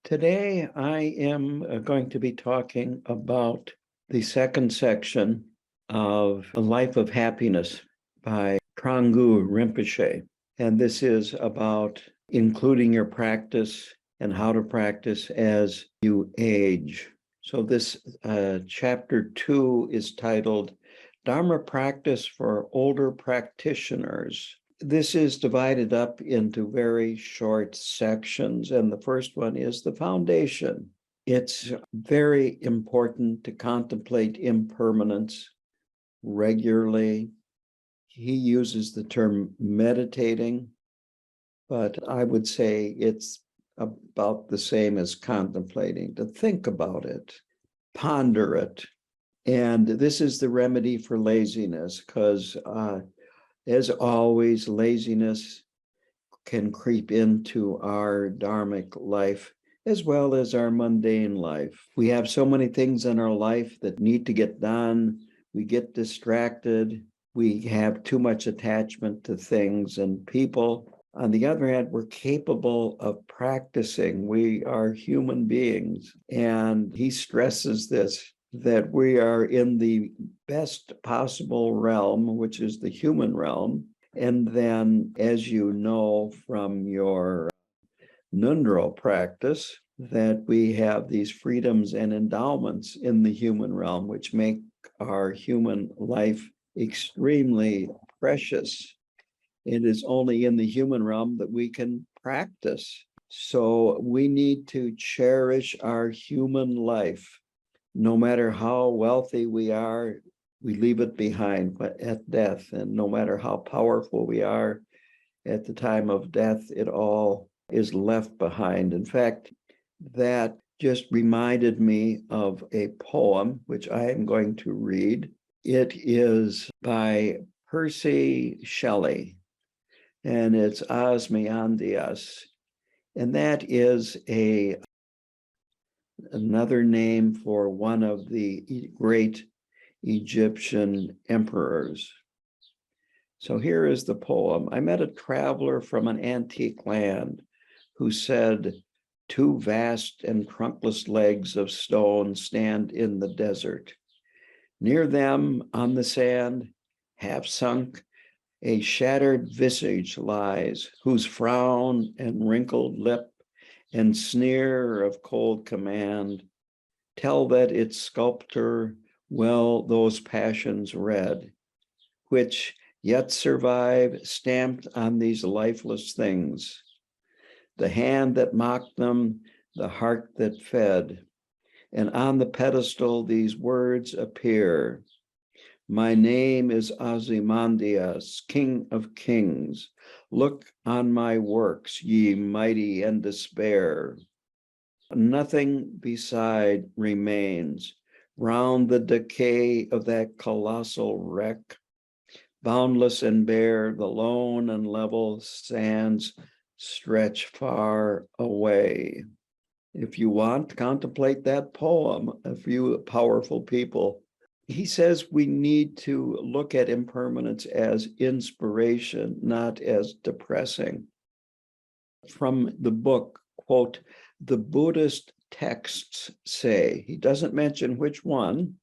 Today, I am going to be talking about the second section of A Life of Happiness by Thrangu Rinpoche. And this is about including your practice and how to practice as you age. So this chapter 2 is titled Dharma Practice for Older Practitioners. This is divided up into very short sections, and the first one is the foundation. It's very important to contemplate impermanence regularly. He uses the term meditating, but I would say it's about the same as contemplating, to think about it, ponder it. And this is the remedy for laziness, because as always, laziness can creep into our dharmic life as well as our mundane life. We have so many things in our life that need to get done. We get distracted. We have too much attachment to things and people. On the other hand, we're capable of practicing. We are human beings. And he stresses this, that we are in the best possible realm, which is the human realm. And then, as you know from your Nundro practice, that we have these freedoms and endowments in the human realm, which make our human life extremely precious. It is only in the human realm that we can practice. So we need to cherish our human life. No matter how wealthy we are, we leave it behind at death. And no matter how powerful we are at the time of death, it all is left behind. In fact, that just reminded me of a poem, which I am going to read. It is by Percy Shelley, and it's Ozymandias. And that is another name for one of the great Egyptian emperors. So here is the poem. I met a traveler from an antique land who said, "Two vast and trunkless legs of stone stand in the desert. Near them on the sand, half sunk, a shattered visage lies, whose frown and wrinkled lip and sneer of cold command tell that its sculptor well those passions read, which yet survive stamped on these lifeless things. The hand that mocked them, the heart that fed, and on the pedestal these words appear. My name is Ozymandias, King of Kings. Look on my works, ye mighty and despair. Nothing beside remains. Round the decay of that colossal wreck, boundless and bare, the lone and level sands stretch far away." If you want, contemplate that poem, a few powerful people. He says we need to look at impermanence as inspiration, not as depressing. From the book, quote, "The Buddhist texts say," he doesn't mention which one,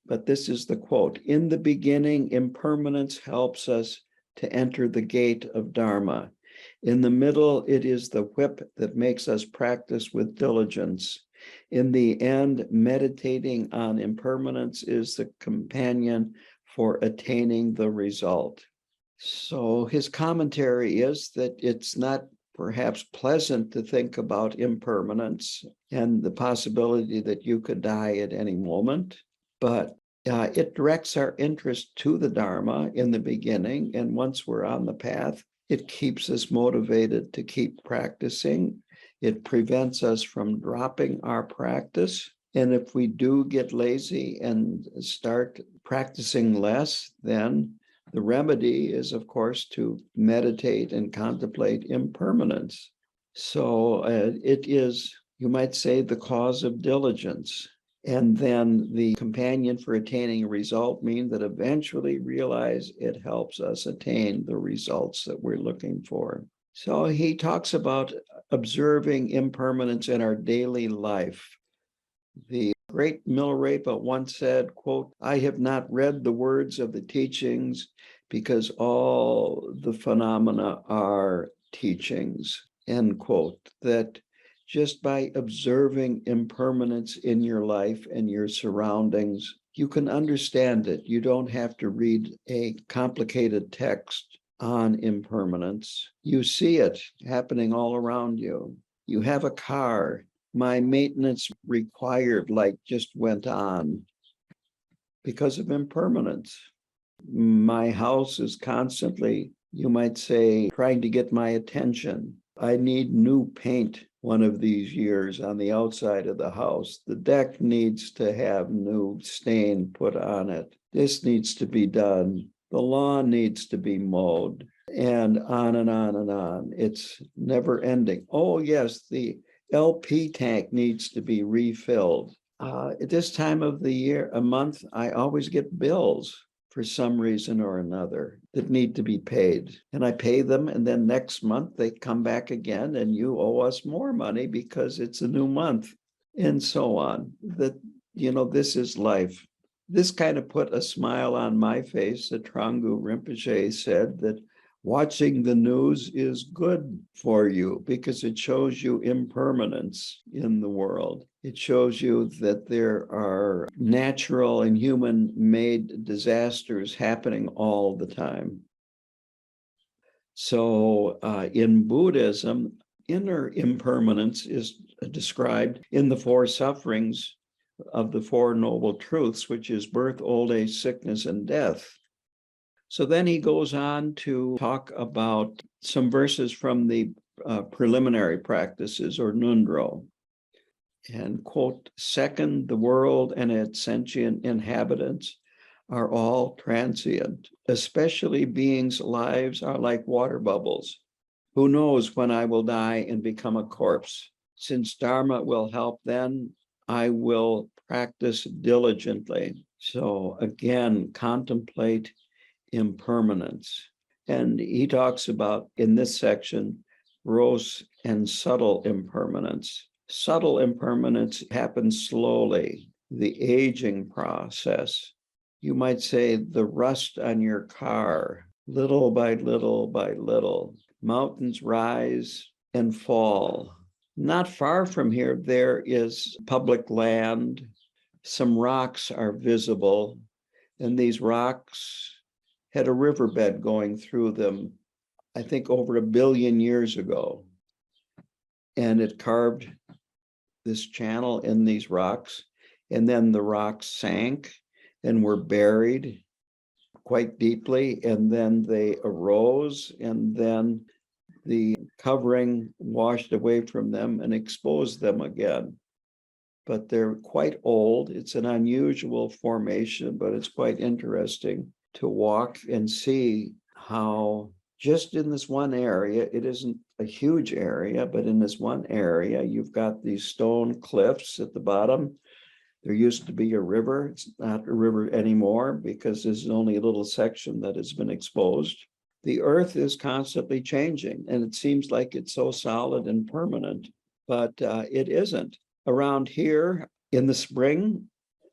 but this is the quote, "In the beginning, impermanence helps us to enter the gate of Dharma. In the middle, it is the whip that makes us practice with diligence. In the end, meditating on impermanence is the companion for attaining the result." So his commentary is that it's not perhaps pleasant to think about impermanence and the possibility that you could die at any moment, but it directs our interest to the Dharma in the beginning. And once we're on the path, it keeps us motivated to keep practicing. It prevents us from dropping our practice. And if we do get lazy and start practicing less, then the remedy is, of course, to meditate and contemplate impermanence. So it is, you might say, the cause of diligence. And then the companion for attaining a result means that eventually realize it helps us attain the results that we're looking for. So he talks about observing impermanence in our daily life. The great Milarepa once said, quote, "I have not read the words of the teachings because all the phenomena are teachings," end quote. That just by observing impermanence in your life and your surroundings, you can understand it. You don't have to read a complicated text on impermanence. You see it happening all around you. You have a car. My maintenance required light just went on because of impermanence. My house is constantly, you might say, trying to get my attention. I need new paint one of these years on the outside of the house. The deck needs to have new stain put on it. This needs to be done. The lawn needs to be mowed, and on and on and on. It's never ending. Oh, yes, the LP tank needs to be refilled. At this time of the year, a month, I always get bills for some reason or another that need to be paid. And I pay them, and then next month they come back again, and you owe us more money because it's a new month, and so on. That, this is life. This kind of put a smile on my face that Thrangu Rinpoche said that watching the news is good for you because it shows you impermanence in the world. It shows you that there are natural and human-made disasters happening all the time. So in Buddhism, inner impermanence is described in the four sufferings of the Four Noble Truths, which is birth, old age, sickness, and death. So then he goes on to talk about some verses from the preliminary practices, or Nundro, and quote, "Second, the world and its sentient inhabitants are all transient, especially beings' lives are like water bubbles. Who knows when I will die and become a corpse? Since Dharma will help then, I will practice diligently." So again, contemplate impermanence. And he talks about, in this section, gross and subtle impermanence. Subtle impermanence happens slowly, the aging process. You might say the rust on your car, little by little by little. Mountains rise and fall. Not far from here, there is public land. Some rocks are visible, and these rocks had a riverbed going through them, I think over 1 billion years ago. And it carved this channel in these rocks, and then the rocks sank and were buried quite deeply, and then they arose, and then the covering washed away from them and exposed them again. But they're quite old. It's an unusual formation, but it's quite interesting to walk and see how just in this one area, it isn't a huge area, but in this one area, you've got these stone cliffs at the bottom. There used to be a river. It's not a river anymore because there's only a little section that has been exposed. The earth is constantly changing, and it seems like it's so solid and permanent, but it isn't. Around here in the spring,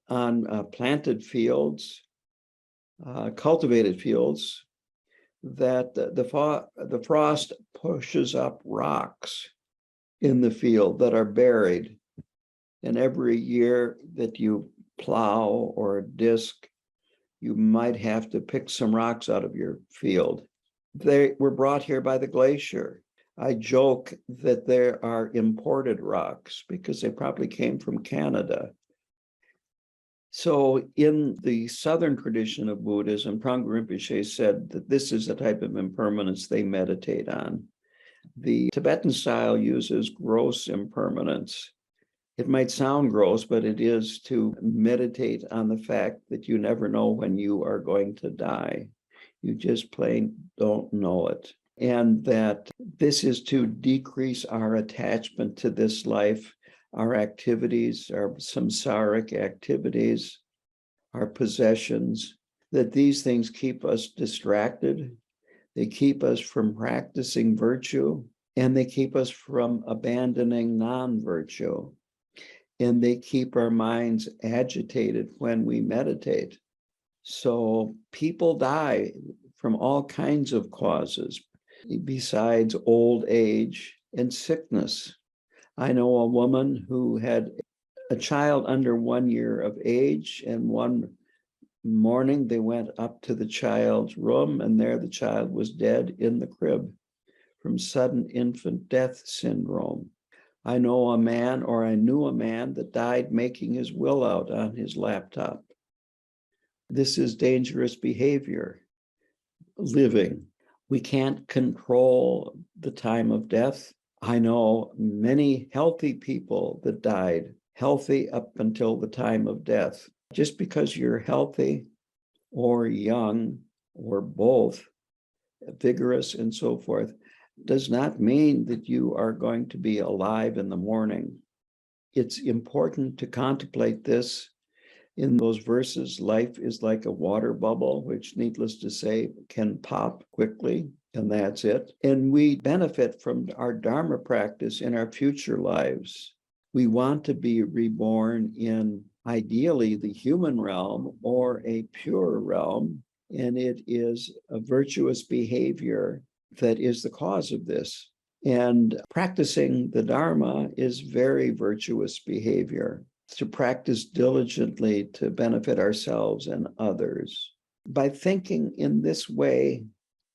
on planted fields, cultivated fields, that the frost pushes up rocks in the field that are buried. And every year that you plow or disc, you might have to pick some rocks out of your field. They were brought here by the glacier. I joke that there are imported rocks because they probably came from Canada. So in the Southern tradition of Buddhism, Thrangu Rinpoche said that this is the type of impermanence they meditate on. The Tibetan style uses gross impermanence. It might sound gross, but it is to meditate on the fact that you never know when you are going to die. You just plain don't know it. And that this is to decrease our attachment to this life, our activities, our samsaric activities, our possessions, that these things keep us distracted. They keep us from practicing virtue. and they keep us from abandoning non-virtue, and they keep our minds agitated when we meditate. So people die from all kinds of causes besides old age and sickness. I know a woman who had a child under 1 year of age, and one morning they went up to the child's room, and there the child was dead in the crib from sudden infant death syndrome. I knew a man that died making his will out on his laptop. This is dangerous behavior, living. We can't control the time of death. I know many healthy people that died healthy up until the time of death. Just because you're healthy or young or both, vigorous and so forth, does not mean that you are going to be alive in the morning. It's important to contemplate this. In those verses, life is like a water bubble, which, needless to say, can pop quickly, and that's it. And we benefit from our Dharma practice in our future lives. We want to be reborn in, ideally, the human realm or a pure realm, and it is a virtuous behavior that is the cause of this. And practicing the Dharma is very virtuous behavior, to practice diligently to benefit ourselves and others. By thinking in this way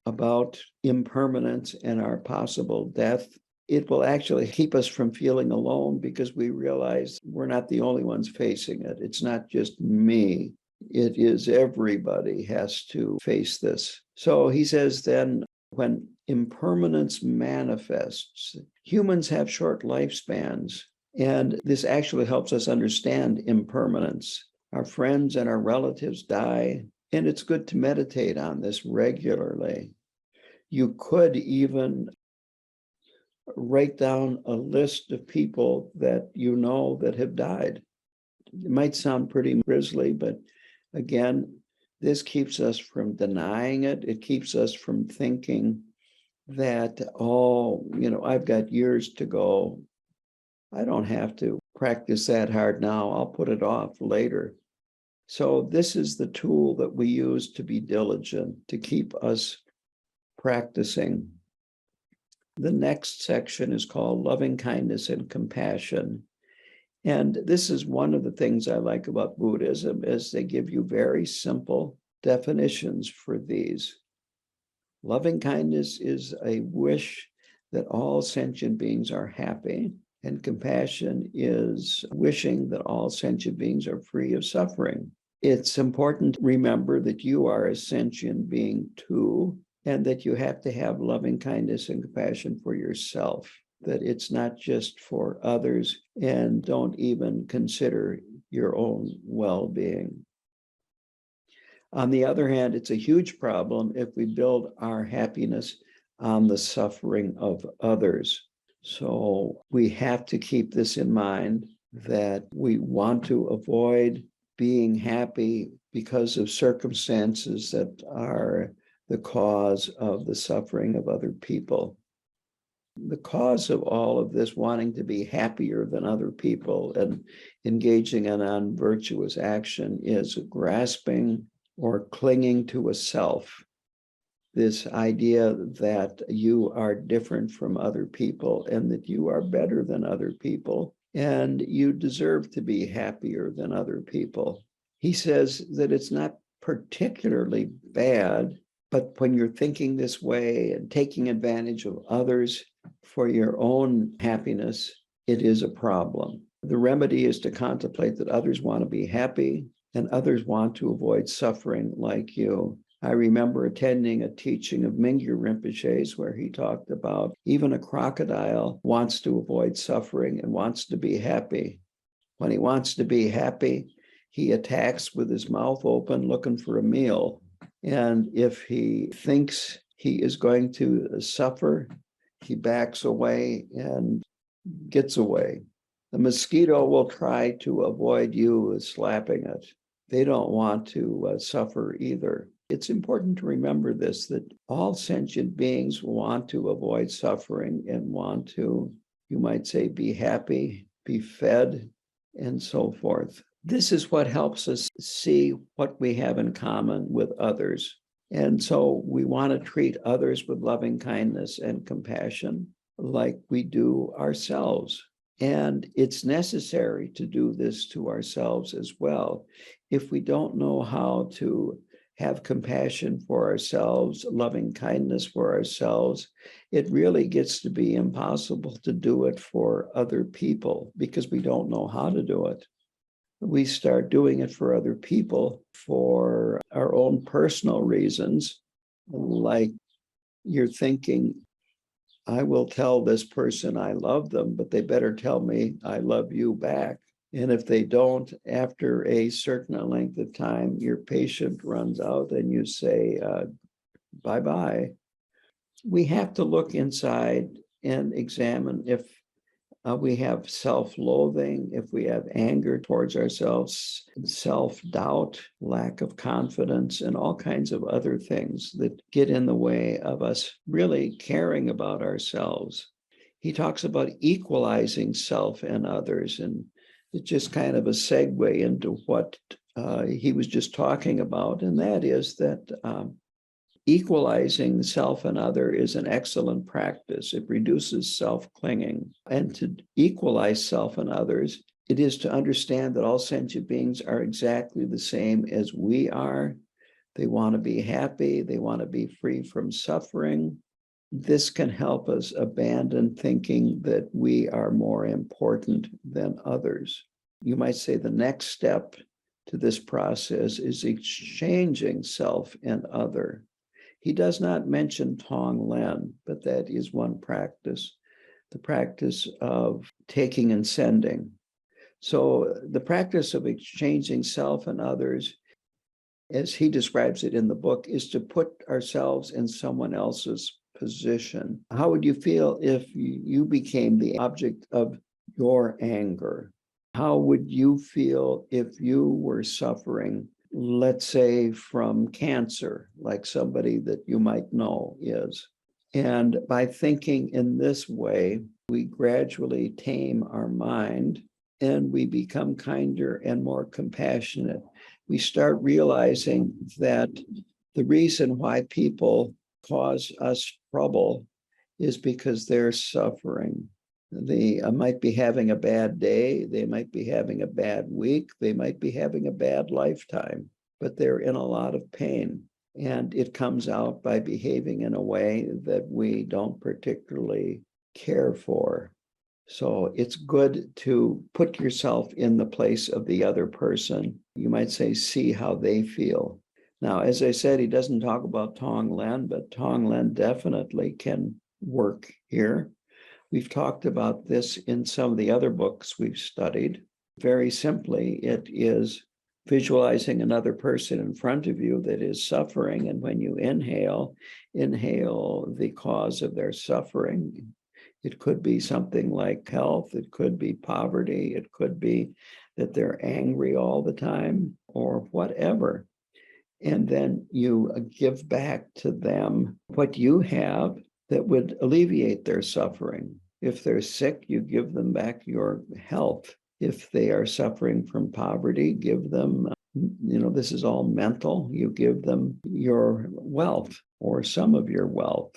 about impermanence and our possible death, it will actually keep us from feeling alone, because we realize we're not the only ones facing it. It's not just me. It is everybody has to face this. So he says then, when impermanence manifests, humans have short lifespans, and this actually helps us understand impermanence. Our friends and our relatives die, and it's good to meditate on this regularly. You could even write down a list of people that you know that have died. It might sound pretty grisly, but again, this keeps us from denying it. It keeps us from thinking that, oh, I've got years to go. I don't have to practice that hard now. I'll put it off later. So this is the tool that we use to be diligent, to keep us practicing. The next section is called Loving Kindness and Compassion. And this is one of the things I like about Buddhism, is they give you very simple definitions for these. Loving kindness is a wish that all sentient beings are happy, and compassion is wishing that all sentient beings are free of suffering. It's important to remember that you are a sentient being too, and that you have to have loving kindness and compassion for yourself, that it's not just for others, and don't even consider your own well-being. On the other hand, it's a huge problem if we build our happiness on the suffering of others. So we have to keep this in mind, that we want to avoid being happy because of circumstances that are the cause of the suffering of other people. The cause of all of this wanting to be happier than other people and engaging in unvirtuous action is grasping or clinging to a self. This idea that you are different from other people and that you are better than other people and you deserve to be happier than other people. He says that it's not particularly bad, but when you're thinking this way and taking advantage of others for your own happiness, it is a problem. The remedy is to contemplate that others want to be happy and others want to avoid suffering like you. I remember attending a teaching of Mingyur Rinpoche's where he talked about even a crocodile wants to avoid suffering and wants to be happy. When he wants to be happy, he attacks with his mouth open looking for a meal. And if he thinks he is going to suffer, he backs away and gets away. The mosquito will try to avoid you slapping it. They don't want to suffer either. It's important to remember this, that all sentient beings want to avoid suffering and want to, you might say, be happy, be fed, and so forth. This is what helps us see what we have in common with others. And so we want to treat others with loving kindness and compassion like we do ourselves. And it's necessary to do this to ourselves as well. If we don't know how to have compassion for ourselves, loving kindness for ourselves, it really gets to be impossible to do it for other people because we don't know how to do it. We start doing it for other people for our own personal reasons, like you're thinking, I will tell this person I love them, but they better tell me I love you back. And if they don't, after a certain length of time, your patience runs out and you say, bye-bye. We have to look inside and examine if we have self-loathing, if we have anger towards ourselves, self-doubt, lack of confidence, and all kinds of other things that get in the way of us really caring about ourselves. He talks about equalizing self and others, and it's just kind of a segue into what he was just talking about, and that is that equalizing self and other is an excellent practice. It reduces self-clinging. And to equalize self and others, it is to understand that all sentient beings are exactly the same as we are. They want to be happy. They want to be free from suffering. This can help us abandon thinking that we are more important than others. You might say the next step to this process is exchanging self and other. He does not mention Tonglen, but that is one practice, the practice of taking and sending. So the practice of exchanging self and others, as he describes it in the book, is to put ourselves in someone else's position. How would you feel if you became the object of your anger? How would you feel if you were suffering, let's say, from cancer, like somebody that you might know is? And by thinking in this way, we gradually tame our mind and we become kinder and more compassionate. We start realizing that the reason why people cause us trouble is because they're suffering. They might be having a bad day, they might be having a bad week, they might be having a bad lifetime, but they're in a lot of pain. And it comes out by behaving in a way that we don't particularly care for. So it's good to put yourself in the place of the other person. You might say, see how they feel. Now, as I said, he doesn't talk about Tonglen, but Tonglen definitely can work here. We've talked about this in some of the other books we've studied. Very simply, it is visualizing another person in front of you that is suffering. And when you inhale the cause of their suffering. It could be something like health. It could be poverty. It could be that they're angry all the time or whatever. And then you give back to them what you have that would alleviate their suffering. If they're sick, you give them back your health. If they are suffering from poverty, give them, this is all mental. You give them your wealth or some of your wealth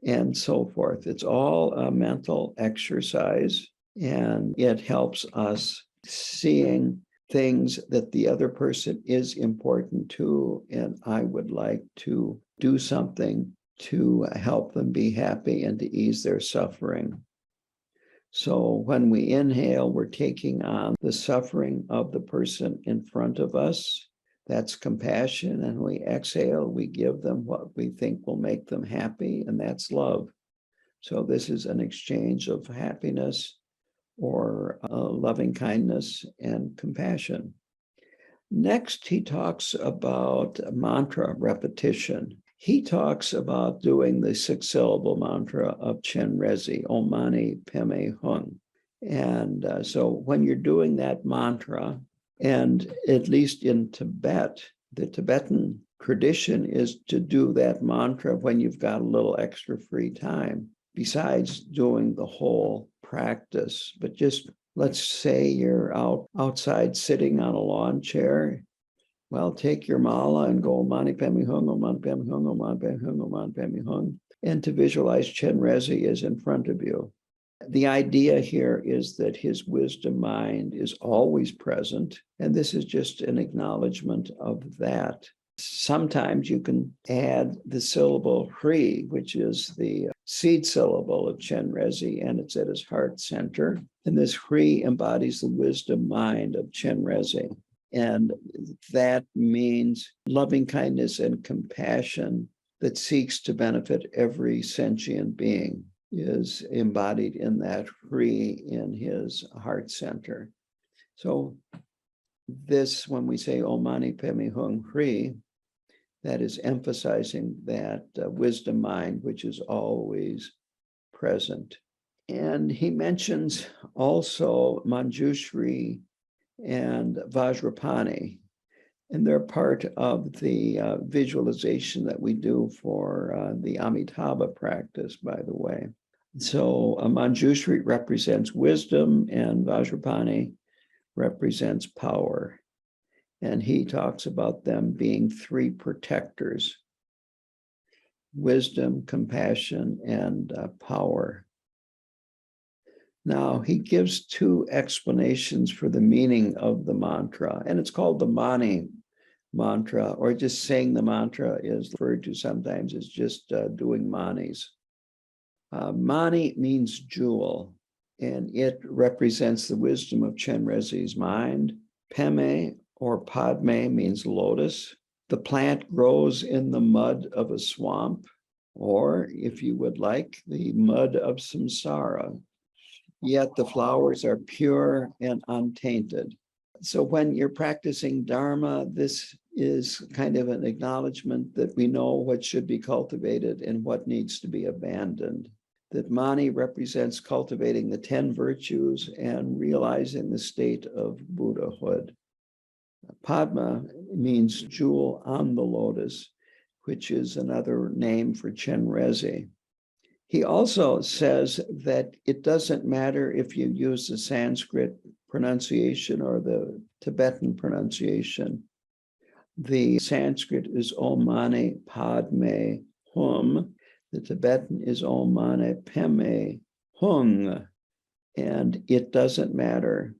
and so forth. It's all a mental exercise, and it helps us seeing things that the other person is important to, and I would like to do something to help them be happy and to ease their suffering. So when we inhale, we're taking on the suffering of the person in front of us. That's compassion. And we exhale, we give them what we think will make them happy, and that's love. So this is an exchange of happiness or loving kindness and compassion. Next, he talks about mantra repetition. He talks about doing the 6-syllable mantra of Chenrezig, OM MANI EME HUNG. And so when you're doing that mantra, and at least in Tibet, the Tibetan tradition is to do that mantra when you've got a little extra free time, besides doing the whole practice. But just let's say you're outside sitting on a lawn chair. Well, take your mala and go Om Mani Padme Hung, Om Mani Padme Hung, Om Mani Padme Hung, Om Mani Padme Hung, and to visualize Chenrezig is in front of you. The idea here is that his wisdom mind is always present, and this is just an acknowledgement of that. Sometimes you can add the syllable Hri, which is the seed syllable of Chenrezig, and it's at his heart center. And this Hri embodies the wisdom mind of Chenrezig. And that means loving kindness and compassion that seeks to benefit every sentient being is embodied in that Hri in his heart center. So this, when we say Om Mani Padme Hung Hri, that is emphasizing that wisdom mind, which is always present. And he mentions also Manjushri and Vajrapani, and they're part of the visualization that we do for the Amitabha practice, by the way. So Manjushri represents wisdom and Vajrapani represents power. And he talks about them being three protectors: wisdom, compassion, and power. Now, he gives two explanations for the meaning of the mantra, and it's called the Mani mantra, or just saying the mantra is referred to sometimes as just doing manis. Mani means jewel, and it represents the wisdom of Chenrezig's mind. Peme or Padme means lotus. The plant grows in the mud of a swamp, or if you would like, the mud of samsara. Yet the flowers are pure and untainted. So when you're practicing Dharma, this is kind of an acknowledgement that we know what should be cultivated and what needs to be abandoned. That Mani represents cultivating the 10 virtues and realizing the state of Buddhahood. Padma means jewel on the lotus, which is another name for Chenrezig. He also says that it doesn't matter if you use the Sanskrit pronunciation or the Tibetan pronunciation. The Sanskrit is Om Mani Padme Hum. The Tibetan is Om Mani Padme Hung. And it doesn't matter.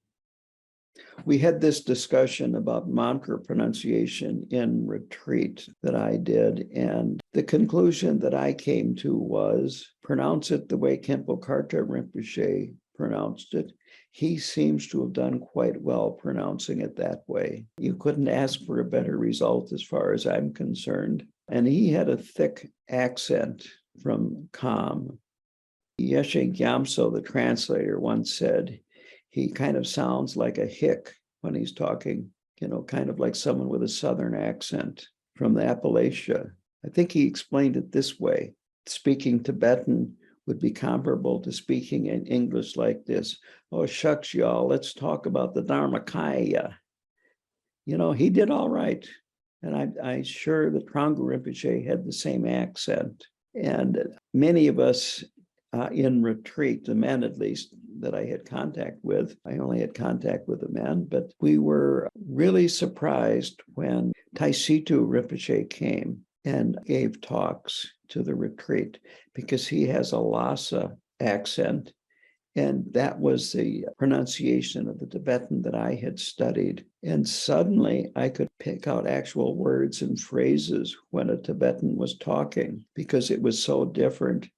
We had this discussion about mantra pronunciation in retreat that I did, and the conclusion that I came to was pronounce it the way Khenpo Karthar Rinpoche pronounced it. He seems to have done quite well pronouncing it that way. You couldn't ask for a better result as far as I'm concerned. And he had a thick accent from Kham. Yeshe Gyamtso, the translator, once said, he kind of sounds like a hick when he's talking, kind of like someone with a Southern accent from the Appalachia. I think he explained it this way. Speaking Tibetan would be comparable to speaking in English like this. Oh, shucks, y'all, let's talk about the Dharmakaya. He did all right. And I'm sure that Thrangu Rinpoche had the same accent. And many of us in retreat, the men at least that I had contact with, I only had contact with the men, but we were really surprised when Taisitu Rinpoche came and gave talks to the retreat, because he has a Lhasa accent, and that was the pronunciation of the Tibetan that I had studied. And suddenly I could pick out actual words and phrases when a Tibetan was talking, because it was so different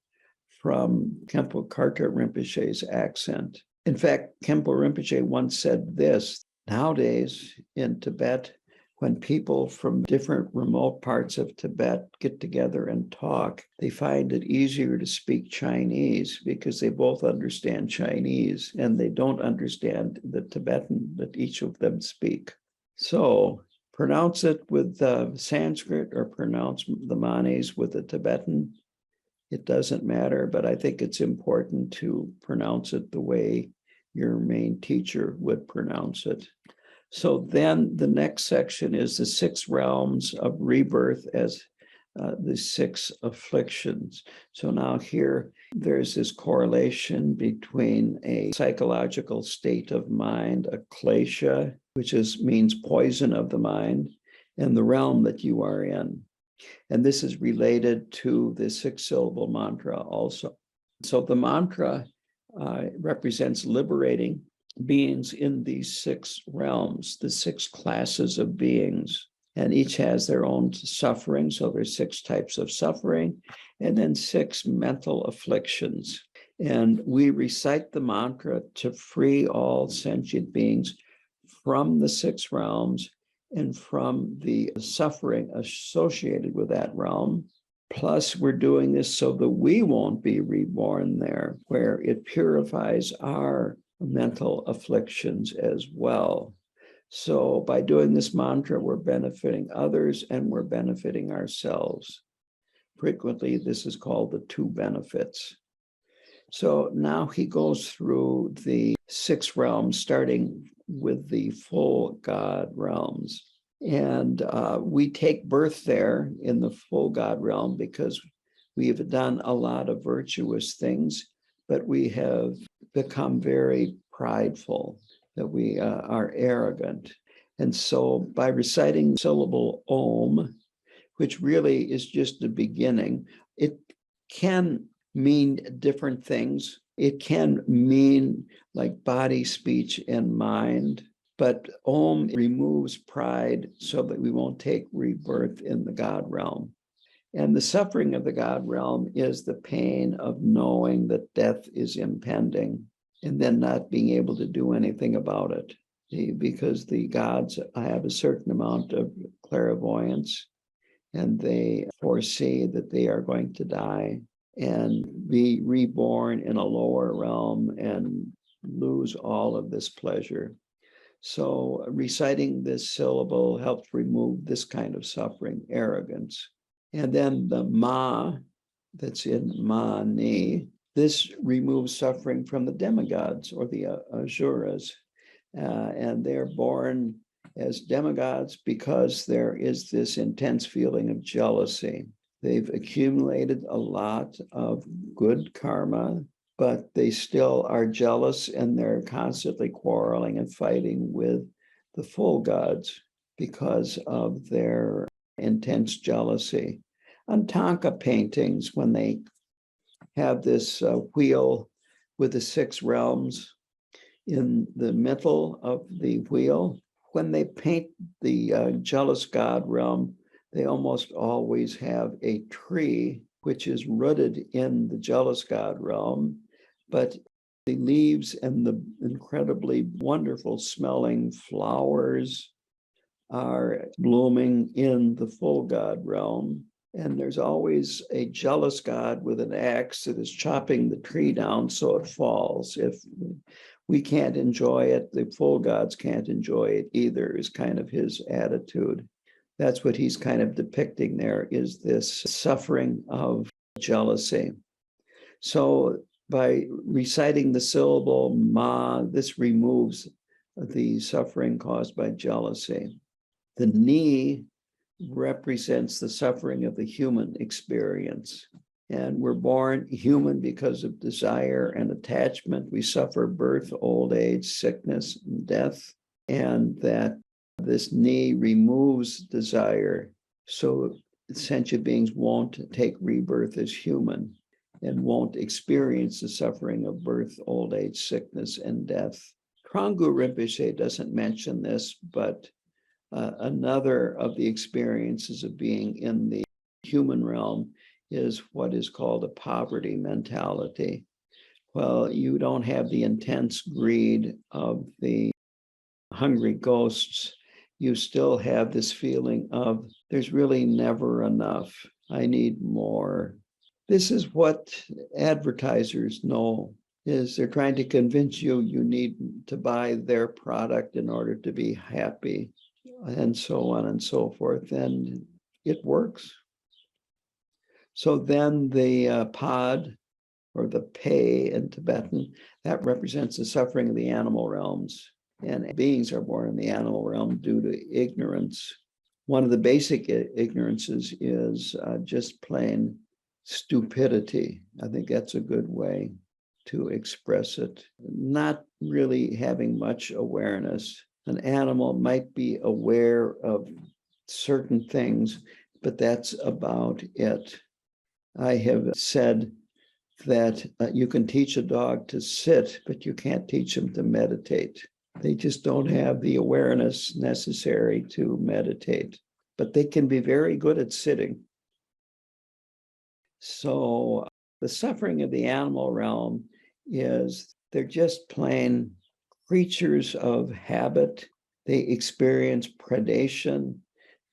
from Khenpo Karthar Rinpoche's accent. In fact, Khenpo Rinpoche once said this: nowadays in Tibet, when people from different remote parts of Tibet get together and talk, they find it easier to speak Chinese because they both understand Chinese and they don't understand the Tibetan that each of them speak. So pronounce it with Sanskrit or pronounce the manis with the Tibetan. It doesn't matter, but I think it's important to pronounce it the way your main teacher would pronounce it. So then the next section is the 6 realms of rebirth as the 6 afflictions. So now here, there's this correlation between a psychological state of mind, a klesha, which means poison of the mind, and the realm that you are in. And this is related to the 6-syllable mantra also. So the mantra represents liberating beings in these 6 realms, the 6 classes of beings, and each has their own suffering. So there's 6 types of suffering, and then 6 mental afflictions. And we recite the mantra to free all sentient beings from the 6 realms and from the suffering associated with that realm. Plus, we're doing this so that we won't be reborn there, where it purifies our mental afflictions as well. So by doing this mantra, we're benefiting others and we're benefiting ourselves. Frequently, this is called the 2 benefits. So now he goes through the 6 realms, starting with the full God realms. And we take birth there in the full God realm because we have done a lot of virtuous things, but we have become very prideful, that we are arrogant. And so by reciting the syllable OM, which really is just the beginning, it can mean different things. It can mean like body, speech, and mind. But OM removes pride so that we won't take rebirth in the God realm. And the suffering of the God realm is the pain of knowing that death is impending and then not being able to do anything about it. Because the gods have a certain amount of clairvoyance and they foresee that they are going to die and be reborn in a lower realm and lose all of this pleasure. So reciting this syllable helps remove this kind of suffering, arrogance. And then the ma, that's in mani, this removes suffering from the demigods or the asuras. And they're born as demigods because there is this intense feeling of jealousy. They've accumulated a lot of good karma, but they still are jealous and they're constantly quarreling and fighting with the full gods because of their intense jealousy. On Thangka paintings, when they have this wheel with the 6 realms in the middle of the wheel, when they paint the jealous God realm, they almost always have a tree which is rooted in the jealous God realm, but the leaves and the incredibly wonderful smelling flowers are blooming in the full God realm. And there's always a jealous God with an axe that is chopping the tree down so it falls. If we can't enjoy it, the full gods can't enjoy it either, is kind of his attitude. That's what he's kind of depicting there, is this suffering of jealousy. So by reciting the syllable ma, this removes the suffering caused by jealousy. The ni represents the suffering of the human experience. And we're born human because of desire and attachment. We suffer birth, old age, sickness, and death. And that this ni removes desire so sentient beings won't take rebirth as human and won't experience the suffering of birth, old age, sickness, and death. Thrangu Rinpoche doesn't mention this, but another of the experiences of being in the human realm is what is called a poverty mentality. Well, you don't have the intense greed of the hungry ghosts. You still have this feeling of there's really never enough. I need more. This is what advertisers know, is they're trying to convince you you need to buy their product in order to be happy, and so on and so forth. And it works. So then the pod, or the pei in Tibetan, that represents the suffering of the animal realms. And beings are born in the animal realm due to ignorance. One of the basic ignorances is just plain stupidity. I think that's a good way to express it. Not really having much awareness. An animal might be aware of certain things, but that's about it. I have said that you can teach a dog to sit, but you can't teach them to meditate. They just don't have the awareness necessary to meditate, but they can be very good at sitting. So the suffering of the animal realm is they're just plain creatures of habit. They experience predation.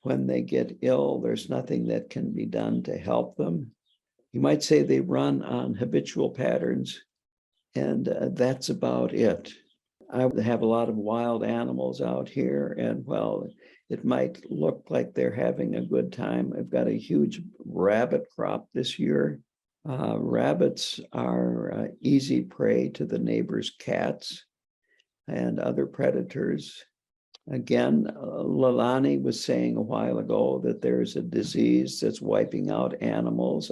When they get ill, there's nothing that can be done to help them. You might say they run on habitual patterns, and that's about it. I have a lot of wild animals out here, and well, it might look like they're having a good time. I've got a huge rabbit crop this year. Rabbits are easy prey to the neighbor's cats and other predators. Again, Lalani was saying a while ago that there's a disease that's wiping out animals,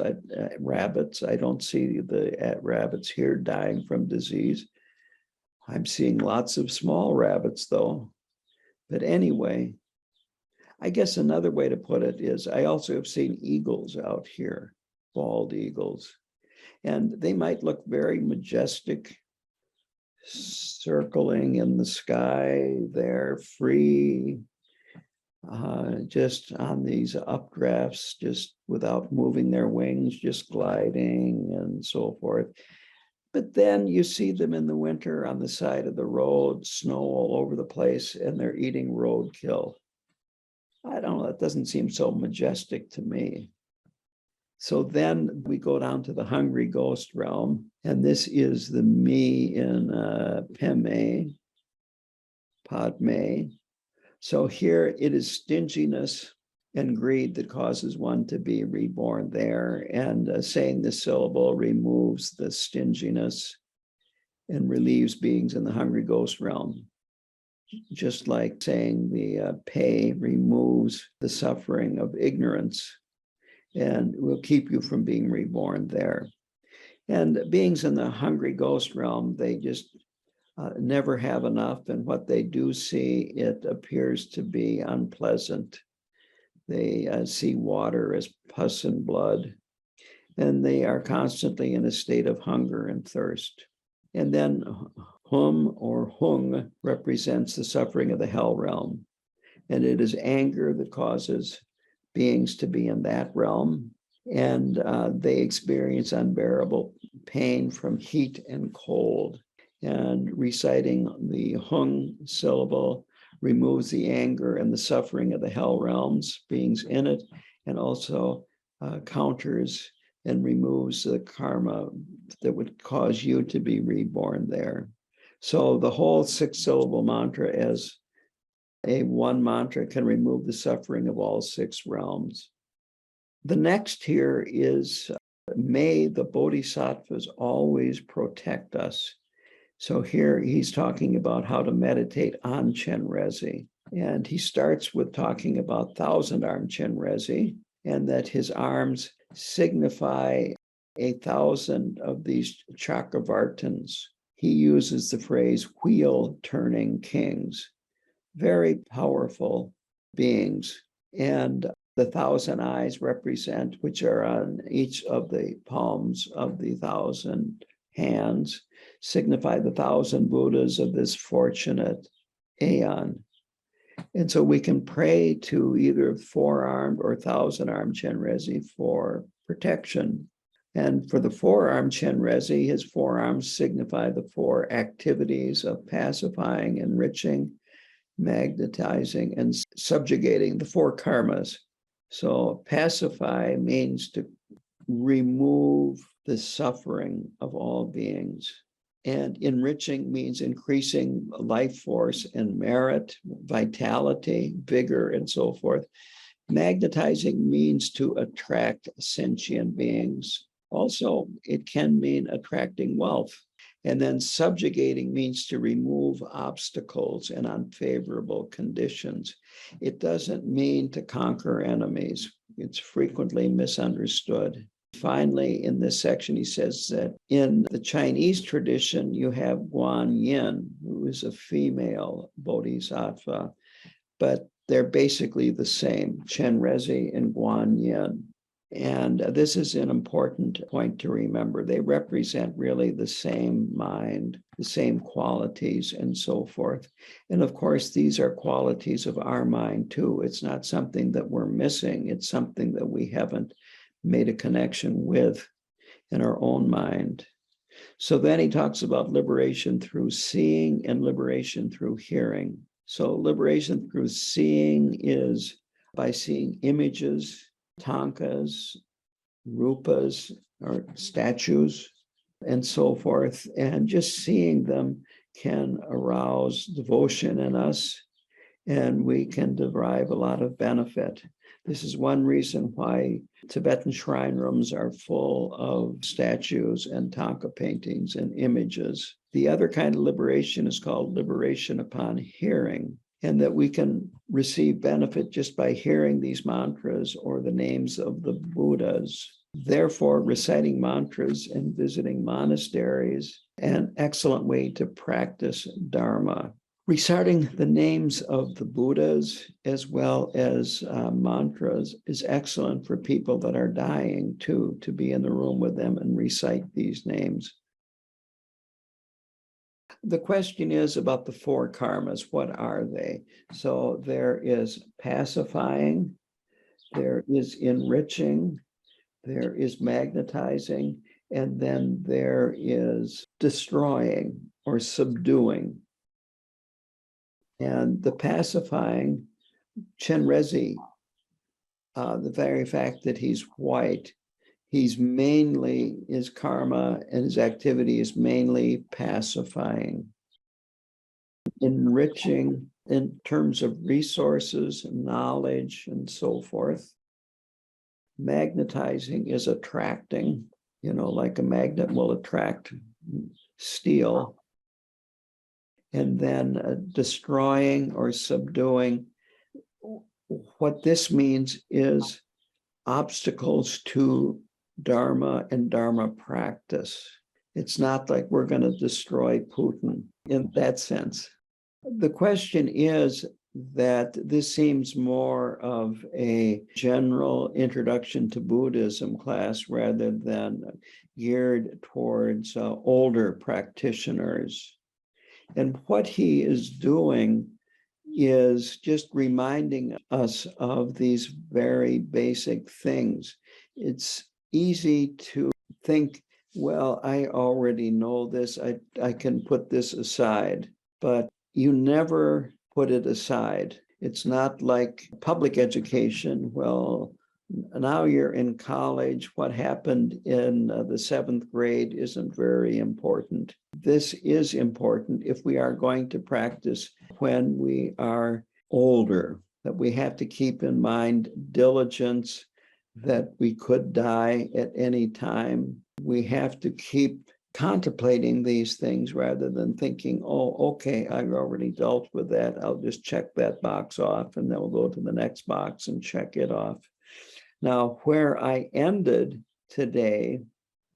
rabbits. I don't see the rabbits here dying from disease. I'm seeing lots of small rabbits, though. But anyway, I guess another way to put it is I also have seen eagles out here, bald eagles. And they might look very majestic, circling in the sky. They're free, just on these updrafts, just without moving their wings, just gliding and so forth. But then you see them in the winter on the side of the road, snow all over the place, and they're eating roadkill. I don't know, that doesn't seem so majestic to me. So then we go down to the hungry ghost realm, and this is the me in Padme. So here it is stinginess and greed that causes one to be reborn there. And saying the syllable removes the stinginess and relieves beings in the hungry ghost realm. Just like saying the pay removes the suffering of ignorance and will keep you from being reborn there. And beings in the hungry ghost realm, they just never have enough. And what they do see, it appears to be unpleasant. They see water as pus and blood, and they are constantly in a state of hunger and thirst. And then hum or hung represents the suffering of the hell realm. And it is anger that causes beings to be in that realm. And they experience unbearable pain from heat and cold. And reciting the hung syllable removes the anger and the suffering of the hell realms, beings in it, and also counters and removes the karma that would cause you to be reborn there. So the whole 6-syllable mantra as a one mantra can remove the suffering of all 6 realms. The next here is, may the Bodhisattvas always protect us. So here he's talking about how to meditate on Chenrezig. And he starts with talking about 1,000-armed Chenrezig, and that his arms signify 1,000 of these Chakravartins. He uses the phrase wheel-turning kings, very powerful beings. And the 1,000 eyes represent, which are on each of the palms of the 1,000 hands, signify the 1,000 Buddhas of this fortunate aeon. And so we can pray to either 4-armed or 1,000-armed Chenrezig for protection. And for the 4-armed Chenrezig, his forearms signify the 4 activities of pacifying, enriching, magnetizing, and subjugating, the 4 karmas. So pacify means to remove the suffering of all beings. And enriching means increasing life force and merit, vitality, vigor, and so forth. Magnetizing means to attract sentient beings. Also, it can mean attracting wealth. And then subjugating means to remove obstacles and unfavorable conditions. It doesn't mean to conquer enemies. It's frequently misunderstood. Finally, in this section, he says that in the Chinese tradition, you have Guan Yin, who is a female bodhisattva, but they're basically the same, Chenrezig and Guan Yin. And this is an important point to remember. They represent really the same mind, the same qualities, and so forth. And of course, these are qualities of our mind too. It's not something that we're missing. It's something that we haven't made a connection with in our own mind. So then he talks about liberation through seeing and liberation through hearing. So liberation through seeing is by seeing images, tankas, rupas, or statues, and so forth. And just seeing them can arouse devotion in us, and we can derive a lot of benefit. This is one reason why Tibetan shrine rooms are full of statues and tanka paintings and images. The other kind of liberation is called liberation upon hearing, and that we can receive benefit just by hearing these mantras or the names of the Buddhas. Therefore, reciting mantras and visiting monasteries, an excellent way to practice Dharma. Reciting the names of the Buddhas as well as mantras is excellent for people that are dying too, to be in the room with them and recite these names. The question is about the four karmas. What are they? So there is pacifying, there is enriching, there is magnetizing, and then there is destroying or subduing. And the pacifying, Chenrezig, the very fact that he's white, he's mainly, his karma and his activity is mainly pacifying. Enriching in terms of resources, knowledge, and so forth. Magnetizing is attracting, like a magnet will attract steel. And then destroying or subduing. What this means is obstacles to Dharma and Dharma practice. It's not like we're going to destroy Putin in that sense. The question is that this seems more of a general introduction to Buddhism class rather than geared towards older practitioners. And what he is doing is just reminding us of these very basic things. It's easy to think, well, I already know this, I can put this aside, but you never put it aside. It's not like public education. Well, now you're in college. What happened in the seventh grade isn't very important. This is important if we are going to practice when we are older, that we have to keep in mind diligence, that we could die at any time. We have to keep contemplating these things rather than thinking, oh, okay, I've already dealt with that. I'll just check that box off, and then we'll go to the next box and check it off. Now, where I ended today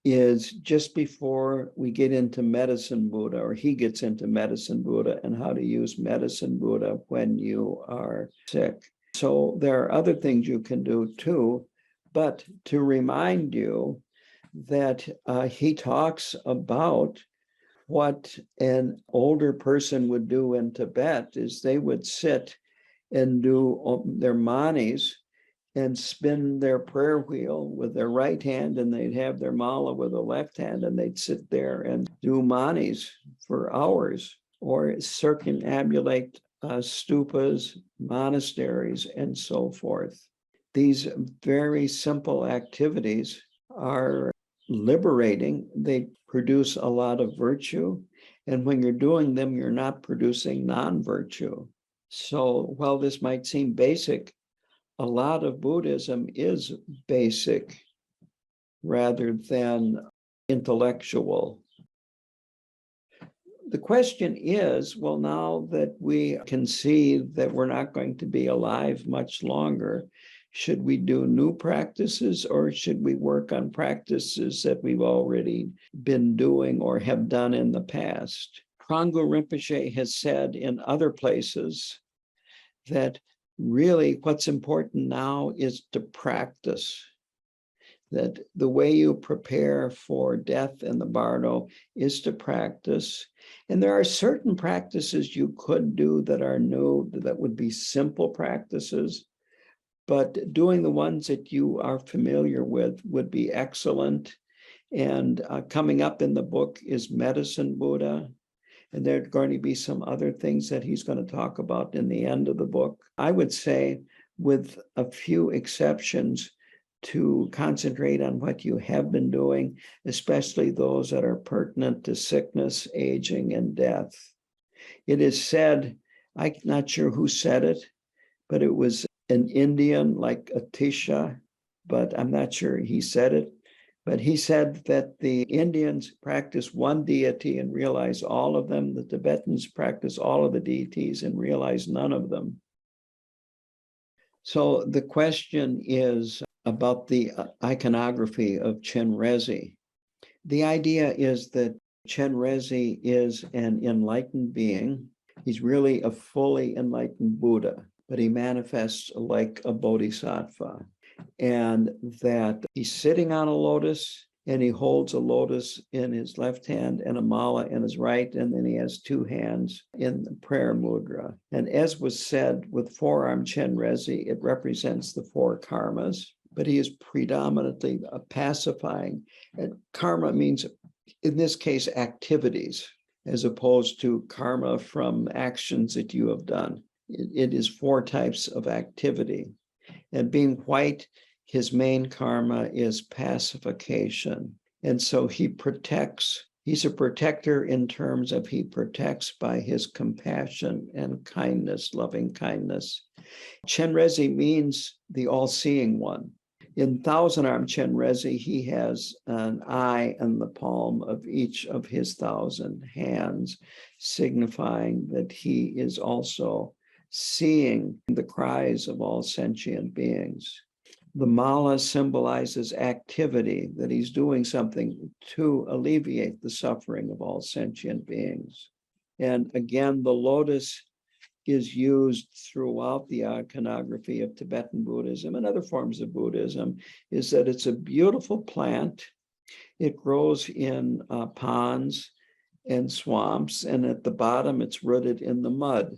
is just before we get into Medicine Buddha, or he gets into Medicine Buddha and how to use Medicine Buddha when you are sick. So there are other things you can do too, but to remind you that he talks about what an older person would do in Tibet is they would sit and do their manis and spin their prayer wheel with their right hand, and they'd have their mala with the left hand, and they'd sit there and do manis for hours, or circumambulate stupas, monasteries, and so forth. These very simple activities are liberating. They produce a lot of virtue, and when you're doing them, you're not producing non-virtue. So while this might seem basic, a lot of Buddhism is basic rather than intellectual. The question is, well, now that we can see that we're not going to be alive much longer, should we do new practices or should we work on practices that we've already been doing or have done in the past? Thrangu Rinpoche has said in other places that really what's important now is to practice. That the way you prepare for death in the bardo is to practice. And there are certain practices you could do that are new, that would be simple practices, but doing the ones that you are familiar with would be excellent. And coming up in the book is Medicine Buddha. And there are going to be some other things that he's going to talk about in the end of the book. I would say, with a few exceptions, to concentrate on what you have been doing, especially those that are pertinent to sickness, aging, and death. It is said, I'm not sure who said it, but it was an Indian like Atisha, but I'm not sure he said it. But he said that the Indians practice one deity and realize all of them. The Tibetans practice all of the deities and realize none of them. So the question is about the iconography of Chenrezig. The idea is that Chenrezig is an enlightened being. He's really a fully enlightened Buddha, but he manifests like a bodhisattva. And that he's sitting on a lotus and he holds a lotus in his left hand and a mala in his right, and then he has two hands in the prayer mudra. And as was said, with forearm Chenrezig, it represents the four karmas, but he is predominantly pacifying. And karma means, in this case, activities, as opposed to karma from actions that you have done. It is four types of activity. And being white, his main karma is pacification. And so he protects. He's a protector in terms of he protects by his compassion and kindness, loving kindness. Chenrezig means the all-seeing one. In thousand-arm Chenrezig, he has an eye in the palm of each of his 1,000 hands, signifying that he is also seeing the cries of all sentient beings. The mala symbolizes activity, that he's doing something to alleviate the suffering of all sentient beings. And again, the lotus is used throughout the iconography of Tibetan Buddhism and other forms of Buddhism, is that it's a beautiful plant. It grows in ponds and swamps, and at the bottom, it's rooted in the mud.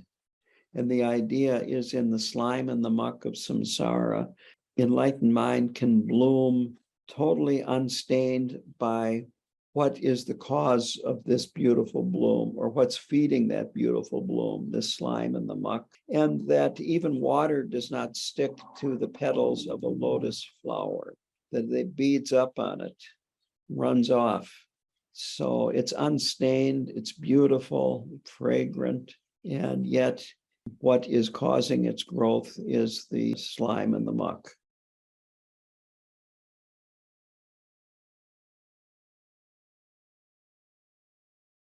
And the idea is, in the slime and the muck of samsara, enlightened mind can bloom totally unstained by what is the cause of this beautiful bloom, or what's feeding that beautiful bloom, this slime and the muck. And that even water does not stick to the petals of a lotus flower, that it beads up on it, runs off. So it's unstained, it's beautiful, fragrant, and yet what is causing its growth is the slime and the muck.